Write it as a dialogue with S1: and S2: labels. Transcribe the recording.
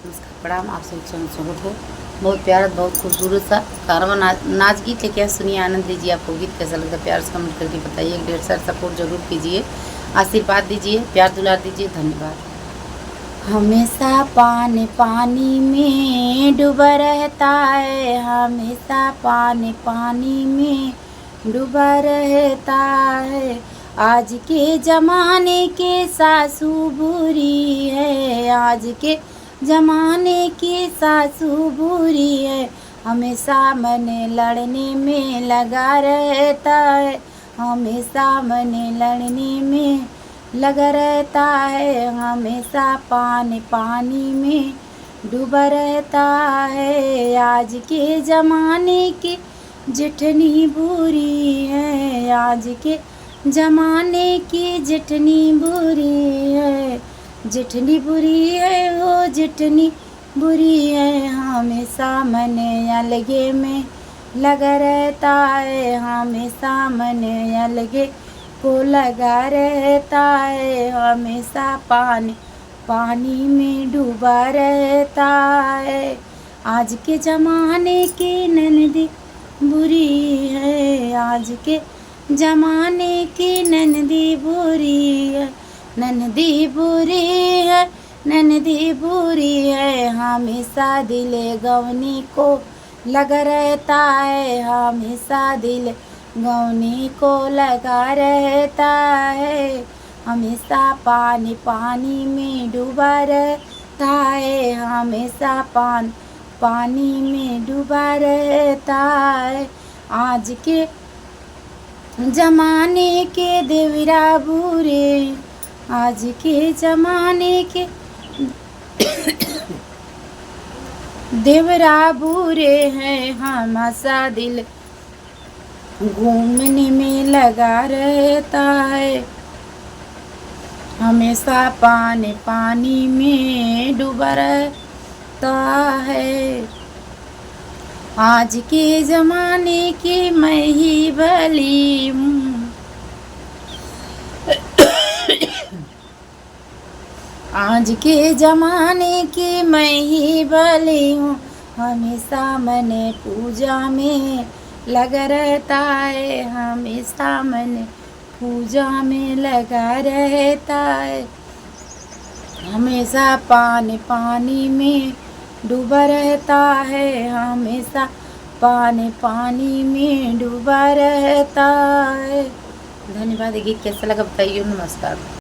S1: नमस्कार प्रणाम। आप सभी स्वागत है। बहुत प्यारा बहुत खूबसूरत सा कारवा नाच गीत लेके आए, सुनिए, आनंद लीजिए। आपको गीत कैसा लगता है प्यार से कमेंट करके बताइए। ढेर सारा सपोर्ट जरूर कीजिए, आशीर्वाद दीजिए, प्यार दुलार दीजिए। धन्यवाद। हमेशा पानी पानी में डूबा रहता है, हमेशा पानी पानी में डूबा रहता है। आज के ज़माने के सासू बुरी है, आज के ज़माने की सासू बुरी है। हमेशा मन लड़ने में लगा रहता है, हमेशा मन लड़ने में लगा रहता है। हमेशा पानी पानी में डूबा रहता है। आज के ज़माने की जितनी बुरी है, आज के ज़माने की जितनी बुरी है, जितनी बुरी है वो जितनी बुरी है। हमेशा मन अलगे में लगा रहता है, हमेशा मन अलगे को लगा रहता है। हमेशा पानी पानी में डूबा रहता है। आज के ज़माने की ननदी बुरी है, आज के ज़माने की ननदी बुरी है, ननदी बुरी है, ननदी बुरी है। हमेशा दिले गवनी को लगा रहता है, हमेशा दिल गवनी को लगा रहता है। हमेशा पानी पानी में डूबा रहता है, हमेशा पानी में डूबा रहता है। आज के ज़माने के देवरा बुरे, आज के ज़माने के देवरा बुरे हैं। हमेशा दिल घूमने में लगा रहता है, हमेशा पानी पानी में डूबा रहता है। आज के ज़माने की मैं ही भली हूँ, आज के ज़माने की मैं ही भली हूँ। हमेशा मन पूजा में लगा रहता है, हमेशा मन पूजा में लगा रहता है। हमेशा पानी पानी में डूबा रहता है, हमेशा पानी पानी में डूबा रहता है। धन्यवाद। ये गीत कैसा लगा बताइए। नमस्कार।